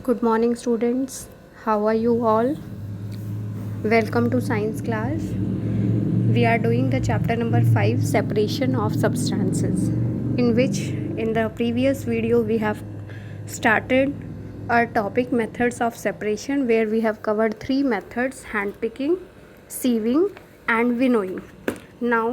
Good morning, students. How are you all? Welcome to science class. We are doing the chapter number 5, separation of substances, in which in the previous video we have started our topic methods of separation, where we have covered 3 methods: handpicking, sieving and winnowing. Now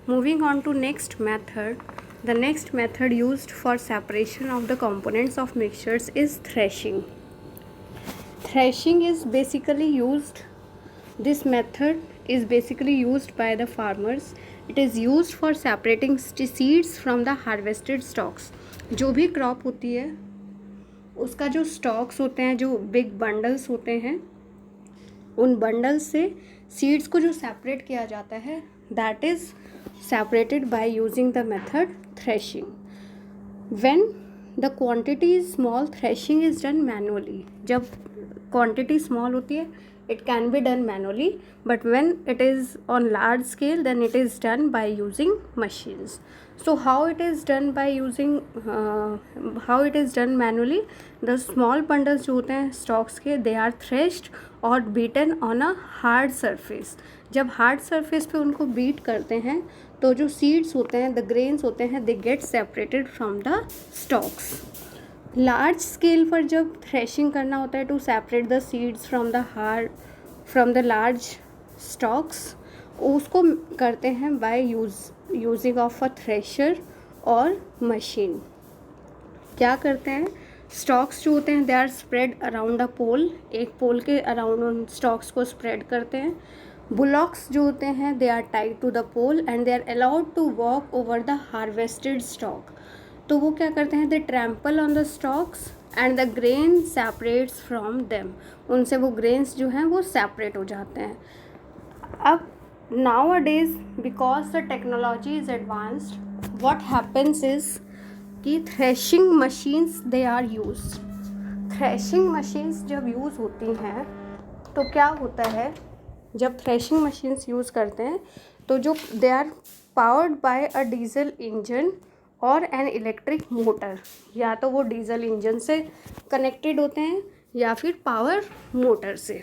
moving on to next method. The next method used for separation of the components of mixtures is threshing. Threshing is basically used, this method is basically used by the farmers. It is used for separating seeds from the harvested stalks. जो भी crop होती है उसका जो stocks होते हैं, जो big bundles होते हैं, उन बंडल्स से सीड्स को जो सेपरेट किया जाता है, that is separated by using the method threshing. When the quantity is small, threshing is done manually. जब quantity small होती है, it can be done manually, but when it is on large scale, then it is done by using machines. So how it is done by using how it is done manually? The small bundles जो होते हैं stalks के, they are threshed or beaten on a hard surface. जब hard surface पे उनको beat करते हैं तो जो सीड्स होते हैं, द ग्रेन्स होते हैं, they get separated from the stalks. Large scale पर जब थ्रेशिंग करना होता है to separate the seeds from the large stalks, उसको करते हैं by using of a thresher और मशीन. क्या करते हैं, स्टॉक्स जो होते हैं they are spread around a pole. एक पोल के अराउंड उन स्टॉक्स को स्प्रेड करते हैं. बुलॉक्स जो होते हैं they are tied to the pole and they are allowed to walk over the harvested stalk. तो वो क्या करते हैं, they trample on the stalks and the grain separates from them. उनसे वो ग्रेन्स जो हैं वो सेपरेट हो जाते हैं. अब nowadays because the technology is advanced, what happens is कि threshing machines they are use. Threshing machines जब यूज़ होती हैं तो क्या होता है, जब थ्रेशिंग मशीन्स यूज़ करते हैं तो जो they are powered by a diesel engine और एन इलेक्ट्रिक मोटर. या तो वो डीजल इंजन से कनेक्टेड होते हैं या फिर पावर मोटर से.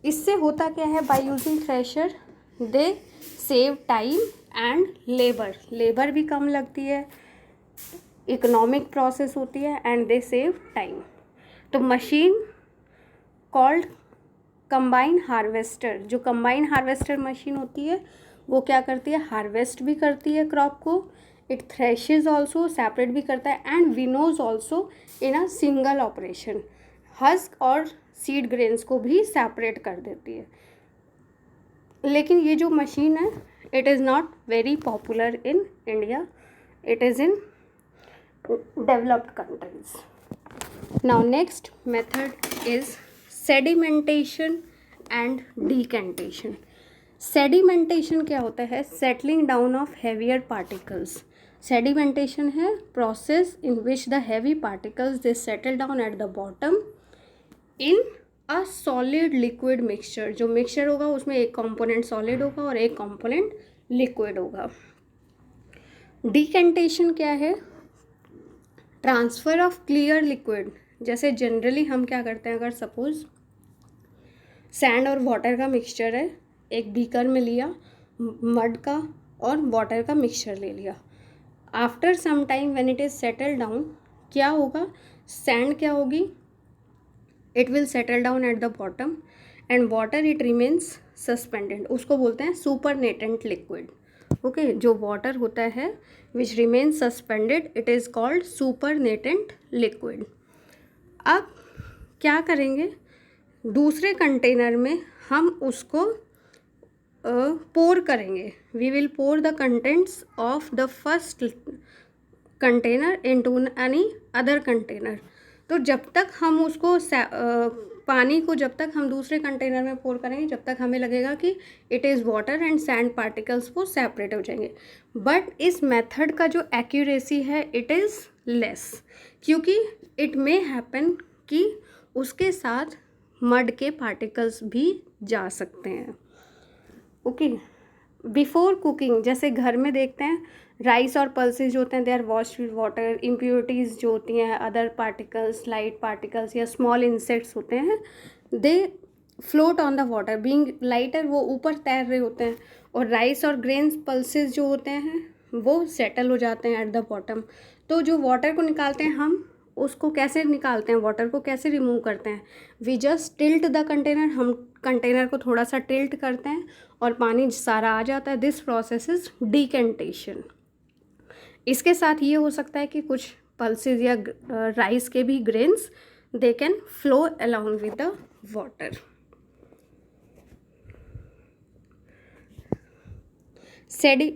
इससे होता क्या है, by using thresher they save time and labour भी कम लगती है, इकोनॉमिक प्रोसेस होती है एंड दे सेव टाइम. तो मशीन कॉल्ड कंबाइन हार्वेस्टर, जो कंबाइन हार्वेस्टर मशीन होती है वो क्या करती है, हार्वेस्ट भी करती है क्रॉप को, इट थ्रेशेज ऑल्सो, सेपरेट भी करता है and winnows also in a single operation. Husk और सीड ग्रेन्स को भी सेपरेट कर देती है. लेकिन ये जो मशीन है it is not very popular in India, it is in developed countries. Now next method is sedimentation and decantation. Sedimentation क्या होता है, settling down of heavier particles. Sedimentation है process in which the heavy particles they settle down at the bottom in a solid liquid mixture. जो mixture होगा उसमें एक component solid होगा और एक कंपोनेंट लिक्विड होगा. डिकेंटेशन क्या है, ट्रांसफ़र ऑफ क्लियर लिक्विड. जैसे जनरली हम क्या करते हैं, अगर सपोज सैंड और वाटर का मिक्सचर है, एक बीकर में लिया, मड का और वाटर का मिक्सचर ले लिया. After some time when it is settle down, क्या होगा, सैंड क्या होगी, it will settle down at the bottom and water it remains suspended. उसको बोलते हैं सुपरनेटेंट लिक्विड. ओके, जो वाटर होता है which remains suspended, it is called supernatant liquid. अब क्या करेंगे, दूसरे कंटेनर में हम उसको पोर करेंगे. We will pour the contents of the first container into any other container. तो जब तक हम उसको पानी को जब तक हम दूसरे कंटेनर में पोर करेंगे, जब तक हमें लगेगा कि it is water and sand particles वो सेपरेट हो जाएंगे. बट इस मेथड का जो एक्यूरेसी है इट इज़ लेस, क्योंकि इट मे हैपन कि उसके साथ मड के पार्टिकल्स भी जा सकते हैं. ओके, बिफोर कुकिंग, जैसे घर में देखते हैं राइस और पल्सेस जो होते हैं they are washed with water, impurities जो होती हैं, अदर पार्टिकल्स, लाइट पार्टिकल्स या स्मॉल इंसेक्ट्स होते हैं, they float on the water being lighter, वो ऊपर तैर रहे होते हैं, और राइस और ग्रेन्स पल्सेस जो होते हैं वो सेटल हो जाते हैं एट द बॉटम। तो जो वाटर को निकालते हैं हम उसको कैसे निकालते हैं, वाटर को कैसे रिमूव करते हैं, we just tilt the container, हम कंटेनर को थोड़ा सा टिल्ट करते हैं और पानी सारा आ जाता है। This process is decantation. इसके साथ ये हो सकता है कि कुछ पल्सेस या राइस के भी grains they can flow along with the water.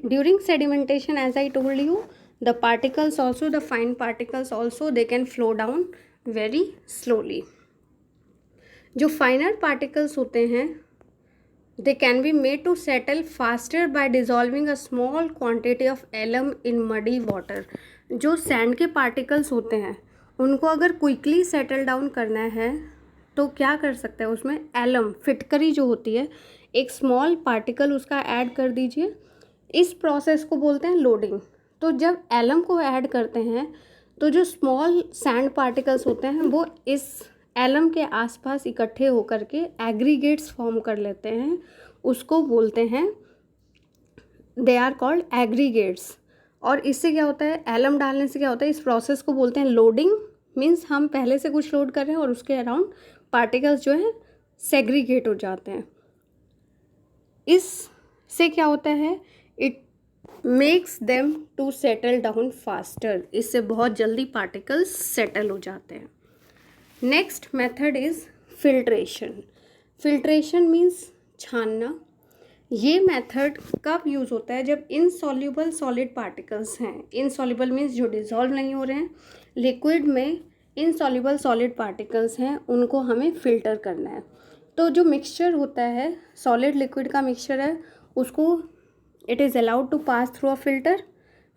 During sedimentation, as I told you, the particles also, the fine particles also, they can flow down very slowly. जो finer particles होते हैं they can be made to settle faster by dissolving a small quantity of alum in muddy water. जो sand के particles होते हैं उनको अगर quickly settle down करना है तो क्या कर सकते हैं, उसमें alum फिटकरी जो होती है एक small particle उसका ऐड कर दीजिए। इस प्रोसेस को बोलते हैं लोडिंग। तो जब एलम को ऐड करते हैं तो जो स्मॉल सैंड पार्टिकल्स होते हैं वो इस एलम के आसपास इकट्ठे होकर के एग्रीगेट्स फॉर्म कर लेते हैं, उसको बोलते हैं, दे आर कॉल्ड एग्रीगेट्स। और इससे क्या होता है, एलम डालने से क्या होता है, इस प्रोसेस को बोलते हैं लोडिंग। मीन्स हम पहले से कुछ लोड कर रहे हैं और उसके अराउंड पार्टिकल्स जो हैं सेग्रीगेट हो जाते हैं। इससे क्या होता है, it makes them to settle down faster, इससे बहुत जल्दी पार्टिकल्स सेटल हो जाते हैं। Next method is filtration. Filtration means छानना। ये मेथड कब यूज़ होता है, जब इनसॉल्युबल सॉलिड पार्टिकल्स हैं। इनसॉल्युबल मीन्स जो डिज़ोल्व नहीं हो रहे हैं, लिक्विड में इनसॉल्युबल सॉलिड पार्टिकल्स हैं, उनको हमें फ़िल्टर करना है। तो जो मिक्सचर होता है, सॉलिड लिक्विड का मिक्सचर है, उसको it is allowed to pass through a filter,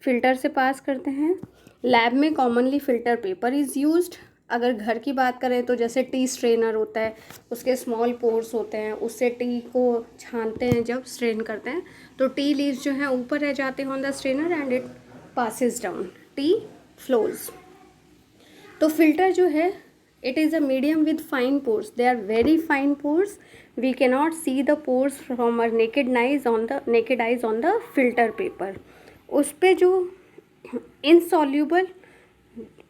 filter से पास करते हैं। लैब में commonly filter paper is used. अगर घर की बात करें तो जैसे टी स्ट्रेनर होता है, उसके स्मॉल पोर्स होते हैं, उससे टी को छानते हैं, जब स्ट्रेन करते हैं तो टी लीव्स जो हैं ऊपर रह जाते हैं on the strainer and it passes down, T flows. तो फिल्टर जो है it is a medium with fine pores, they are very fine pores, we cannot see the pores from our naked eyes on the filter paper। उस पे जो insoluble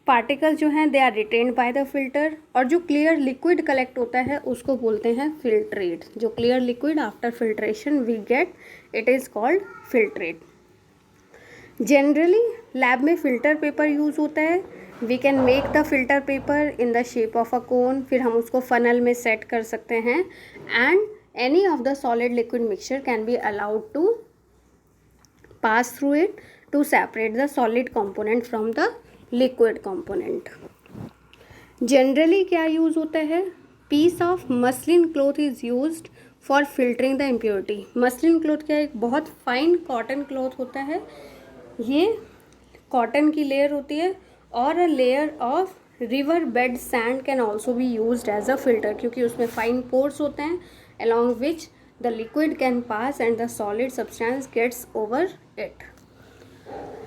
particles जो हैं they are retained by the filter, और जो clear liquid collect होता है उसको बोलते हैं filtrate। जो clear liquid after filtration we get, it is called filtrate। Generally lab में फ़िल्टर पेपर यूज़ होता है। We can make the filter paper in the shape of a cone, फिर हम उसको फनल में सेट कर सकते हैं, and any of the solid liquid mixture can be allowed to pass through it to separate the solid component from the liquid component. Generally क्या use होता है, piece of muslin cloth is used for filtering the impurity. Muslin cloth क्या, एक बहुत fine cotton cloth होता है, ये cotton की लेयर होती है, और a layer of river bed sand can also be used as a filter, क्योंकि उसमें फाइन पोर्स होते हैं along which the liquid can pass and the solid substance gets over it।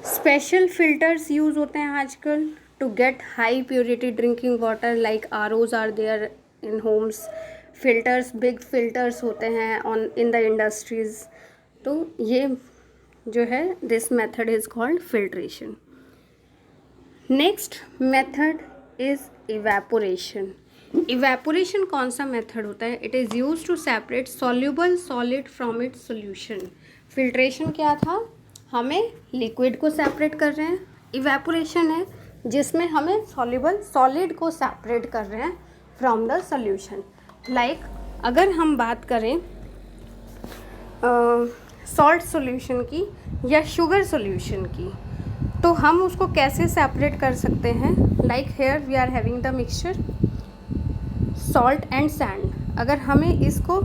Special filters use होते हैं आजकल to get high purity drinking water, like ROs are there in homes. Filters, big filters होते हैं on in the industries. तो ये जो है this method is called filtration. Next method is evaporation. Evaporation कौन सा मेथड होता है, it is use to separate soluble solid from its solution. Filtration क्या था, हमें लिक्विड को सेपरेट कर रहे हैं। इवेपोरेशन है जिसमें हमें सॉल्यूबल सॉलिड को सेपरेट कर रहे हैं फ्रॉम द सोल्यूशन। लाइक अगर हम बात करें सॉल्ट सॉल्यूशन की या शुगर सॉल्यूशन की, तो हम उसको कैसे सेपरेट कर सकते हैं। Like here we are having the mixture salt and sand. अगर हमें इसको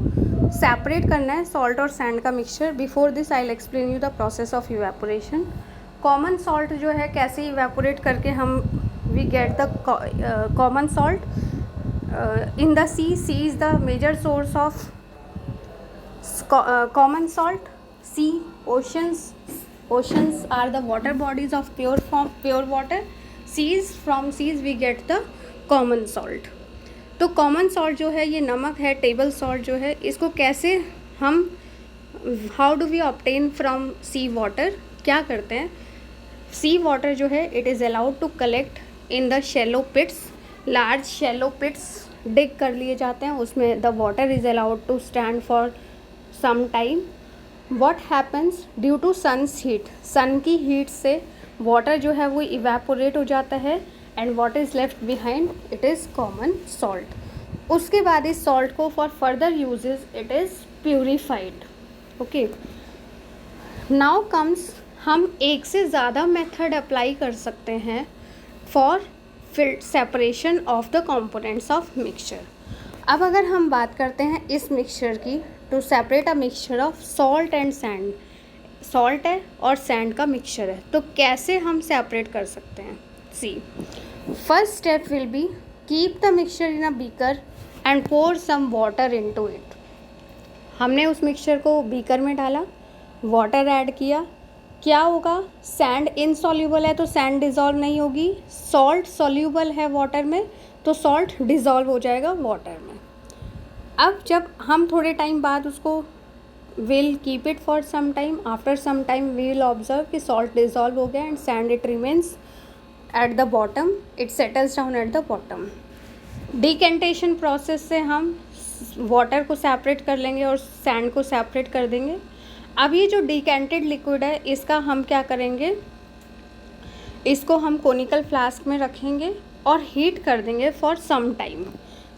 सेपरेट करना है सॉल्ट और सैंड का mixture, before this I will explain you the process of evaporation. Common salt जो है कैसे इवेपोरेट करके हम we get the common salt in the sea is the major source of common salt. sea, oceans are the water bodies of pure water. From seas we get the common salt. तो common salt जो है ये नमक है, table salt जो है, इसको कैसे हम how do we obtain from sea water, क्या करते हैं, सी वाटर जो है it is allowed to collect in the shallow pits, large shallow pits dig कर लिए जाते हैं, उसमें the water is allowed to stand for some time. What happens due to sun's heat, sun की heat से water जो है वो इवेपोरेट हो जाता है and what is left behind it is common salt. उसके बाद इस सॉल्ट को for further uses it is purified. Okay, now comes, हम एक से ज़्यादा मेथड अप्लाई कर सकते हैं for separation of the components of mixture. अब अगर हम बात करते हैं इस मिक्सचर की, to separate a mixture of salt and sand, salt है और सैंड का मिक्सचर है, तो कैसे हम सेपरेट कर सकते हैं. See, first step will be keep the mixture in a beaker and pour some water into it. हमने उस मिक्सचर को बीकर में डाला, वाटर ऐड किया, क्या होगा, सैंड इनसॉल्यूबल है तो सैंड डिज़ोल्व नहीं होगी, सॉल्ट सॉल्यूबल है वाटर में तो सॉल्ट डिज़ोल्व हो जाएगा वाटर में. अब जब हम थोड़े टाइम बाद उसको will keep it for some time, after some time we will observe कि सॉल्ट डिज़ोल्व हो गया and sand it remains at the bottom, it settles down at the bottom. Decantation process से हम वाटर को separate कर लेंगे और sand को सेपरेट कर देंगे. अब ये जो डिकेंटेड लिक्विड है इसका हम क्या करेंगे, इसको हम कोनिकल फ्लास्क में रखेंगे और हीट कर देंगे फॉर सम टाइम.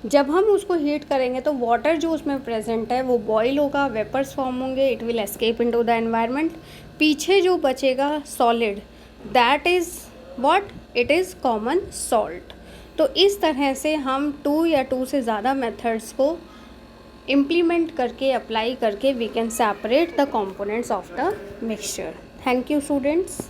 जब हम उसको हीट करेंगे तो वाटर जो उसमें प्रेजेंट है वो बॉईल होगा, वेपर्स फॉर्म होंगे, it will escape into the environment. पीछे जो बचेगा solid, that is what, it is common salt. तो इस तरह से हम 2 या 2 से ज़्यादा मेथड्स को इम्प्लीमेंट करके, अप्लाई करके we can separate the components of the mixture. Thank you students.